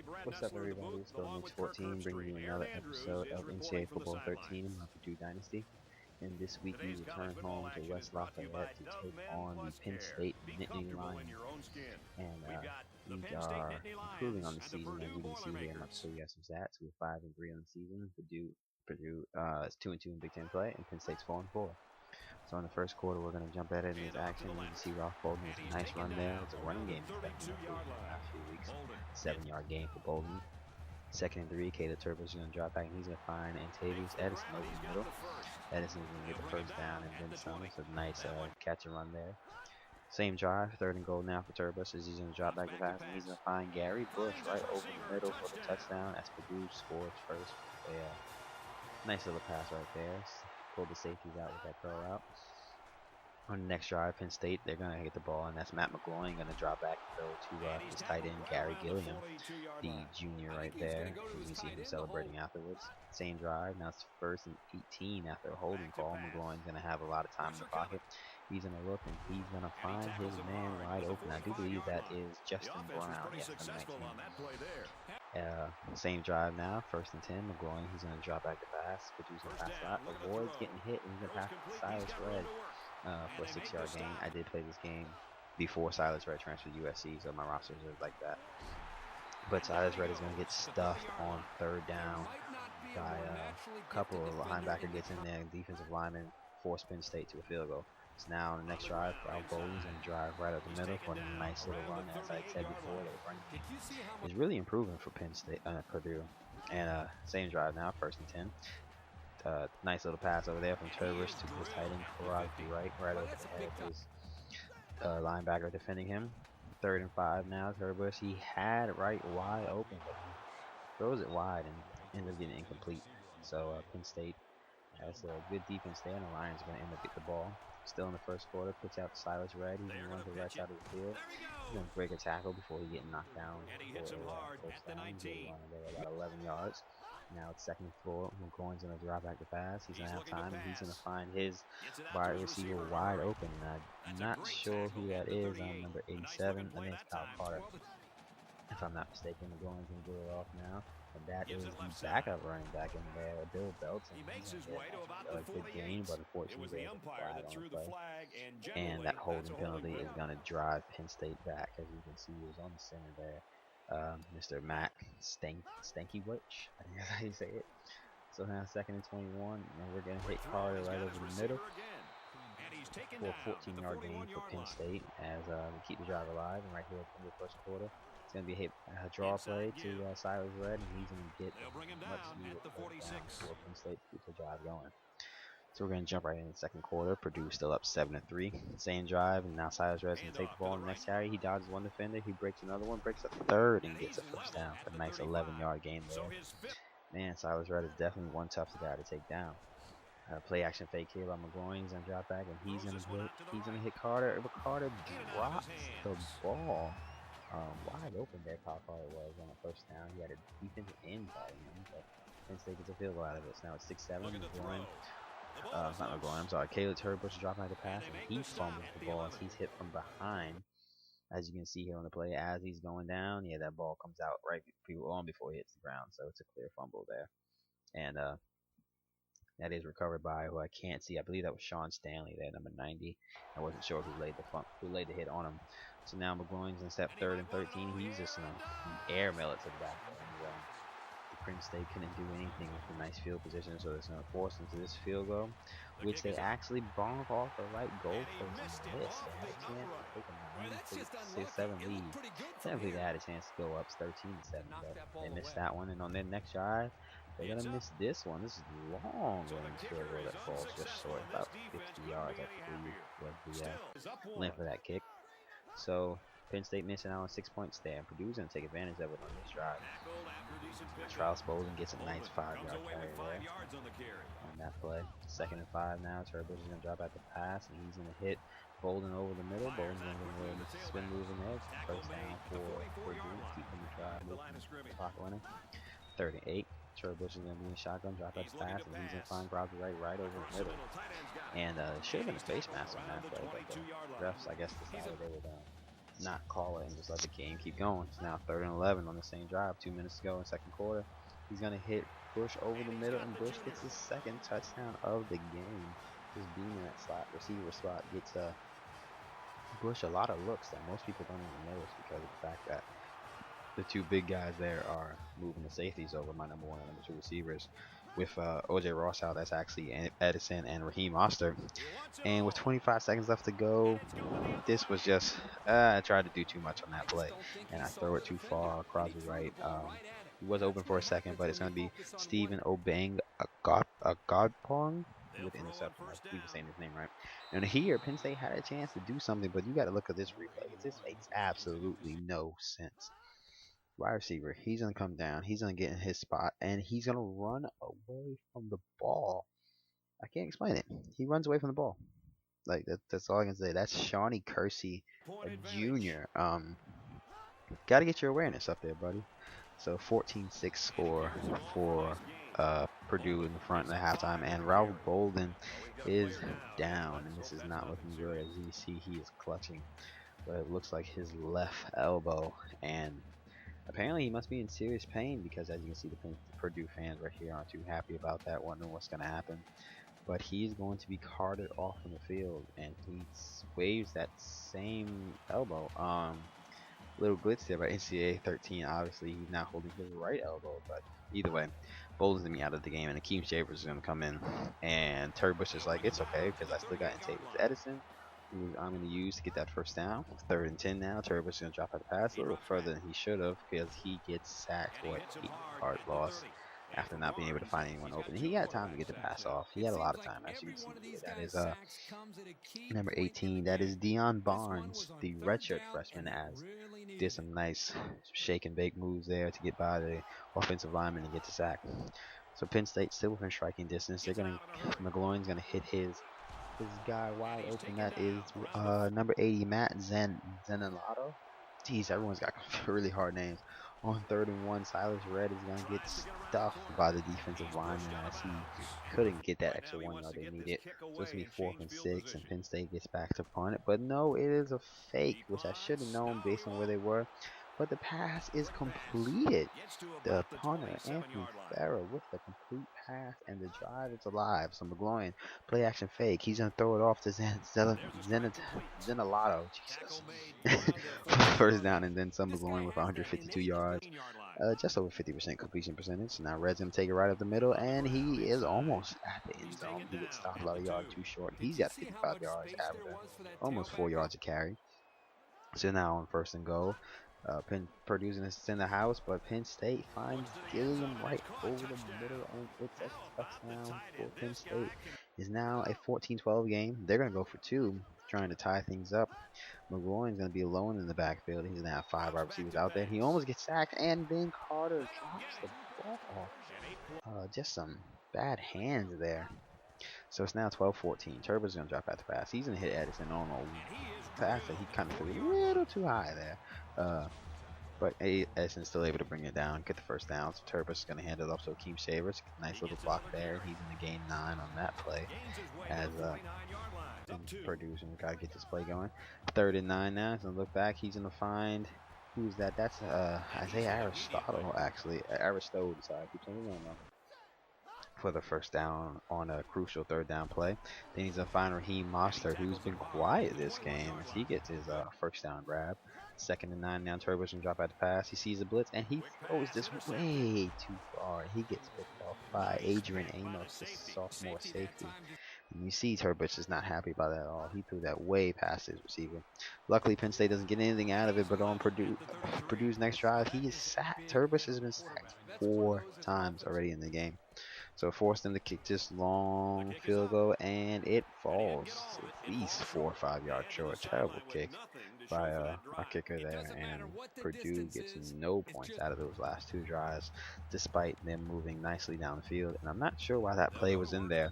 What's up, everybody? It's Golden 14, bringing you another episode of NCAA Football 13 in my Purdue Dynasty. And this week we return home to West Lafayette to take on the Penn State Nittany Lions. And we are improving on the season, as you can see here. I'm going to show you guys some stats. We're 5-3 on the season. Purdue is 2-2 in Big Ten play, and Penn State's 4-4. So in the first quarter, we're going to jump at it in this action. You can see Ralph Bolden with a nice run there. It's a running game in the last few weeks. 7-yard gain for Bolden. 2nd and 3, Caleb Turbo's going to drop back, and he's going to find Antavius Edison over the middle. Edison's going to get the first down and then some. So nice catch and run there. Same drive, 3rd and goal now for Turbos as he's going to drop back the pass, and he's going to find Gary Bush right over the middle for the touchdown as Purdue scores first. Yeah, nice little pass right there. Pulled the safeties out with that curl out. On the next drive, Penn State, they're going to get the ball, and that's Matt McGloin going to drop back and go to his tight end, Gary Gilliam, the junior right there. You can see him celebrating afterwards. Same drive, now it's 1st and 18 after a holding call. McGloin's going to have a lot of time in the pocket. He's going to look, and he's going to find his man wide open. I do believe that is Justin Brown. Yes, same drive now, 1st and 10. McGloin, he's going to drop back the pass, producing a pass lot. Avoids getting hit, and he's going to pass to Silas Red for a 6-yard gain. I did play this game before Silas Red transferred to USC, so my rosters are like that. But Silas Red is going to get stuffed on 3rd down by a couple of linebacker gets in there, and defensive lineman force Penn State to a field goal. So now on the next drive, Bolden's going to drive right up the middle for a nice little run. As I said before, the running is really improving for Penn State, Purdue. And same drive now, 1st and 10. Nice little pass over there from Turbers to his tight end, Karagi right over the head of his linebacker defending him. 3rd and 5 now, Turbers. He had right wide open, but he throws it wide and ends up getting incomplete. So Penn State has a good defense there, and the Lions are going to end up getting the ball. Still in the first quarter, puts out Silas Red. He's going to run the right side of the field. He's going to break a tackle before he gets knocked down for a first down. He's running there about 11 yards. Now it's 2nd and 4. McGloin's going to drop back the pass. He's going to have time, and he's going to find his wide receiver wide open. I'm not sure who that is. I'm number 87. I think it's Kyle Carter, if I'm not mistaken. McGloin's going to get it off now. And that is the backup running back in there, Bill Belton. He makes his way to about the 48. Good game, but unfortunately, there was a flag on the play. And that holding penalty is going to drive Penn State back. As you can see, he was on the center there. Mr. Matt Stankiewicz, I think that's how you say it. So now 2nd and 21, and we're going to hit Carter right over the middle for a 14-yard gain for Penn State as we keep the drive alive. And right here in the first quarter, it's going to be a draw play to Silas Red, and he's going to get much needed for Penn State to keep the drive going. So we're going to jump right in the 2nd quarter. Purdue still up 7-3. Same drive, and now Silas Red's going to take the ball in the next carry. He dodges one defender. He breaks another one, breaks a 3rd, and gets a first down. A nice 11-yard gain there. Man, Silas Red is definitely one tough guy to take down. Play action fake here by McGloin. He's going to drop back, and he's going to hit Carter. But Carter drops the ball. Wide open there, Kyle Carter was on the first down. He had a defensive end by him, but Penn State gets a field goal out of it. So now it's 6-7. McGloin. Not McGloin, I'm sorry. Caleb Turbush dropping out the pass, and he fumbles the ball as he's hit from behind. As you can see here on the play, as he's going down, yeah, that ball comes out right before he hits the ground. So it's a clear fumble there. And that is recovered by who I can't see. I believe that was Sean Stanley there, number 90. I wasn't sure who laid the hit on him. So now McGloin's in step 3rd and 13. He's just going to airmail it to the back. Penn State couldn't do anything with a nice field position, so it's going to force them to this field goal, which they actually bonk off the right goal post and miss. They had a chance to take a 9-6-7 lead. Technically, they had a chance to go up 13-7, but they missed that one. And on their next drive, they're going to miss this one. This is long range field goal that falls just short, about 50 yards, I believe, was the length of that kick. So Penn State missing out on 6 points there, and Purdue's going to take advantage of it on this drive. Charles Bolden gets a nice 5-yard carry there on that play. 2nd and 5 now. Turbush is going to drop out the pass, and he's going to hit Bolden over the middle. Bolden's going to go with a spin move in there. First down for Purdue. Keep them to try moving. Clock running. 3rd and 8. Turbush is going to be in shotgun, drop out the pass, and he's going to find Crosby right over the middle. And should have been a face mask on that play, but the refs, I guess, decided they would not call it and just let the game keep going. It's now 3rd and 11 on the same drive. 2 minutes to go in the second quarter. He's going to hit Bush over the middle, and Bush gets his 2nd touchdown of the game. Just being in that slot receiver spot gets Bush a lot of looks that most people don't even notice because of the fact that the 2 big guys there are moving the safeties over my number 1 and number 2 receivers. With OJ Ross out, that's actually Edison and Raheem Mostert. And with 25 seconds left to go, this was just, I tried to do too much on that play, and I throw it too far. Crosby right. He was open for a second, but it's going to be Stephen Obeng Agodpong with the interception. I believe I'm saying his name right. And here, Penn State had a chance to do something, but you got to look at this replay. This makes absolutely no sense. Wide receiver, he's going to come down, he's going to get in his spot, and he's going to run away from the ball. I can't explain it. He runs away from the ball. Like, that's all I can say. That's Shawnee Kersey Jr. Got to get your awareness up there, buddy. So 14-6 score for Purdue in the front in the halftime, and Ralph Bolden is down, and this is not looking good. As you see, he is clutching, but it looks like his left elbow, and apparently he must be in serious pain because, as you can see, the Purdue fans right here aren't too happy about that, wondering what's going to happen. But he's going to be carted off from the field, and he waves that same elbow. Little glitch there by NCAA 13. Obviously, he's not holding his right elbow, but either way, Bolden's going to be out of the game, and Akeem Shavers is going to come in. And Turbush is like, it's okay because I still got Tavis Edison, who I'm going to use to get that first down. 3rd and 10 now. Turbush is going to drop out the pass a little further than he should have because he gets sacked for an 8-yard loss after not being able to find anyone open. He had time to get the pass off. He had a lot of time, as you can see. That is number 18. That is Deion Barnes, the redshirt freshman, as did some nice shake and bake moves there to get by the offensive lineman and get the sack. So Penn State still within striking distance. McGloin's gonna hit his guy wide open. That is number 80, Matt Zenelato. Jeez, everyone's got really hard names. On 3rd and 1, Silas Red is going to get stuffed by the defensive lineman as he couldn't get that extra 1 yard they needed. So it's going to be 4th and 6, and Penn State gets back to punt it. But no, it is a fake, which I should have known based on where they were. But the pass is completed. The punter, Anthony Farrell, with the complete pass, and the drive is alive. So McGloin, play action fake. He's going to throw it off to Zenelato. Jesus. First down, and then some McGloin with 152 yards. Just over 50% completion percentage. Now Red's going to take it right up the middle, and he is almost at the end zone. He gets stopped about a yard too short. He's got 55 yards, average, almost 4 yards a carry. So now on 1st and goal. Purdue's going to send the house, but Penn State finds Gilliam right over the middle, and it's a touchdown for Penn State. It's now a 14-12 game. They're going to go for 2, trying to tie things up. McGloin's going to be alone in the backfield. He's going to have 5 wide receivers out there. He almost gets sacked, and then Carter drops the ball. Just some bad hands there. So it's now 12-14. Turbo's going to drop out the pass. He's going to hit Edison on a pass that he kind of threw a little too high there. But Edison's still able to bring it down, get the first down. So Turbo's going to hand it off to Akeem Shavers. Nice little block there. He's going to gain 9 on that play. As Purdue's going to got to get this play going. 3rd and 9 now. He's going to look back. He's going to find, who's that? That's Isaiah Aristotle, actually. Aristotle, sorry. I keep saying his name wrong. For the first down on a crucial 3rd down play. Then he's going to find Raheem Mostert, who's been quiet this game, as he gets his first down grab. 2nd and 9 now. Turbo's going to drop out the pass. He sees the blitz, and he throws this way too far. He gets picked off by Adrian Amos, the sophomore safety. And you see Turbush is not happy about that at all. He threw that way past his receiver. Luckily, Penn State doesn't get anything out of it, but on Purdue's next drive, he is sacked. Turbush has been sacked 4 times already in the game. So forced them to kick this long field goal, and it falls at least 4 or 5 yards short. Terrible kick by our kicker there, and Purdue gets no points out of those last 2 drives, despite them moving nicely down the field. And I'm not sure why that play was in there,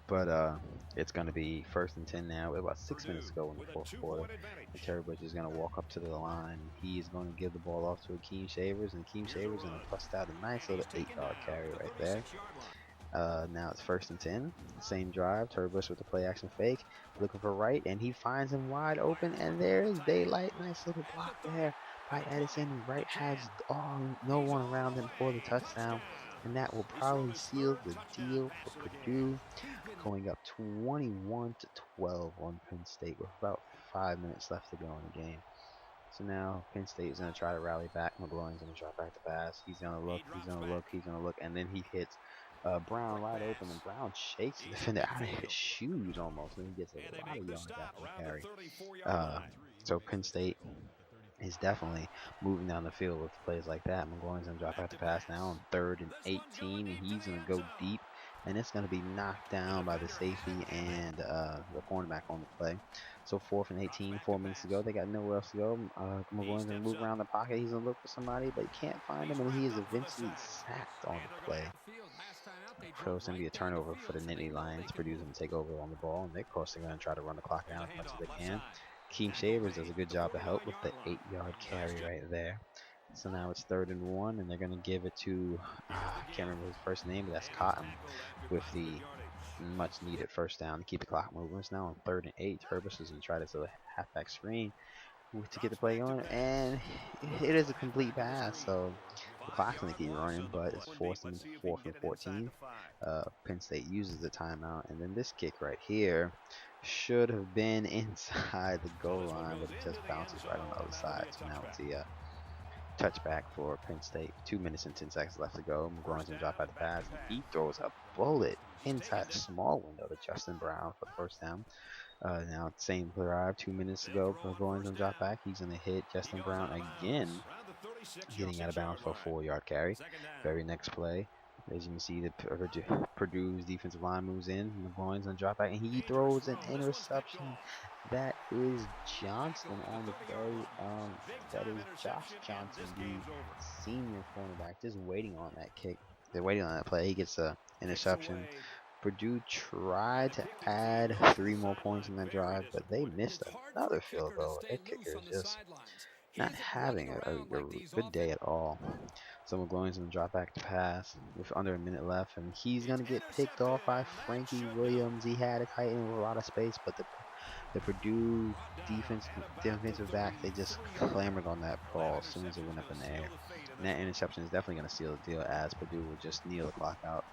but it's going to be 1st and 10 now with about 6 minutes to go in the 4th quarter. And Terry Bush is going to walk up to the line. He is going to give the ball off to Akeem Shavers, and Akeem Shavers is going to bust out a nice little 8-yard carry right there. Now it's 1st and 10. Same drive. Turbus with the play action fake. Looking for Wright, and he finds him wide open. And there's daylight. Nice little block there by Edison. Wright has no one around him for the touchdown. And that will probably seal the deal for Purdue, going up 21-12 on Penn State with about 5 minutes left to go in the game. So now Penn State is going to try to rally back. McGloin's going to drop back to pass. He's going to look, and then he hits Brown wide open, and Brown shakes the defender out of his shoes almost, and he gets a lot of yards after the carry. So Penn State is definitely moving down the field with plays like that. McGloin's going to drop back to pass now on 3rd and 18, and he's going to go deep, and it's going to be knocked down by the safety and the cornerback on the play. So 4th and 18, 4 minutes to go. They got nowhere else to go. McGloin's going to move around the pocket. He's going to look for somebody, but he can't find him, and he is eventually sacked on the play. So it's going to be a turnover for the Nittany Lions. Purdue's going to take over on the ball, and of course they're going to try to run the clock down as much as they can. Keem Shavers does a good job to help with the 8-yard carry right there. So now it's 3rd and 1, and they're going to give it to, I can't remember his first name, but that's Cotton with the much needed first down to keep the clock moving. It's now on 3rd and 8. Turbus is going to try this little halfback screen to get the play going, and it is a complete pass. So the clock's going to keep running, but it's 4th and 14. Penn State uses the timeout, and then this kick right here should have been inside the goal line, but it just bounces right on the other side. So now it's the touchback for Penn State. 2 minutes and 10 seconds left to go. McGloin's going to drop out the pass, and he throws a bullet inside the small window to Justin Brown for the first down. Now same drive, 2 minutes to go. McGloin's going to drop back. He's going to hit Justin Brown again, getting out of bounds for a 4-yard carry. Very next play, as you can see, the Purdue's defensive line moves in. McGloin's going to drop back, and he throws an interception. That is Johnson on the play. That is Josh Johnson, the senior cornerback, just waiting on that kick. They're waiting on that play. He gets an interception. Purdue tried to add 3 more points in that drive, but they missed another field goal. Their kicker is just not having a good day at all. So McGloin's going to drop back to pass with under a minute left, and he's going to get picked off by Frankie Williams. He had a tight end with a lot of space, but the Purdue defensive back, they just clamored on that ball as soon as it went up in the air. And that interception is definitely going to seal the deal, as Purdue will just kneel the clock out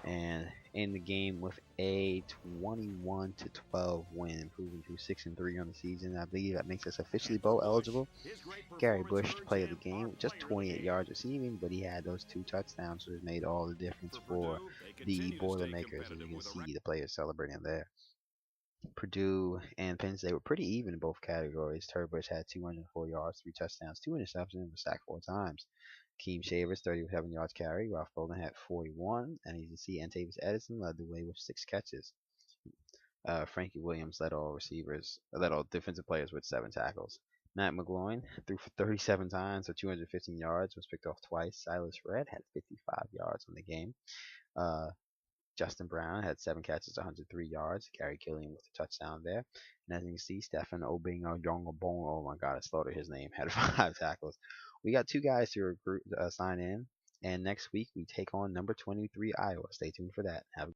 and end the game with a 21-12 win, improving to 6-3 on the season. I believe that makes us officially bowl eligible. Gary Bush played the game with just 28 yards receiving, but he had those 2 touchdowns, which made all the difference for the Boilermakers. As you can see, the players celebrating there. Purdue and Penn State were pretty even in both categories. Turbush had 204 yards, 3 touchdowns, 2 interceptions, and was sacked 4 times. Keem Shavers, 37 yards carry. Ralph Bolden had 41. And as you can see, Antavius Edison led the way with 6 catches. Frankie Williams led all defensive players with 7 tackles. Matt McGloin threw for 37 times for 215 yards, was picked off twice. Silas Red had 55 yards on the game. Justin Brown had 7 catches, 103 yards. Gary Killian with a touchdown there. And as you can see, Stephen Obinga-Jongobon, oh my God, I slaughtered his name, had 5 tackles. We got 2 guys to recruit, sign in. And next week, we take on number 23 Iowa. Stay tuned for that. Have a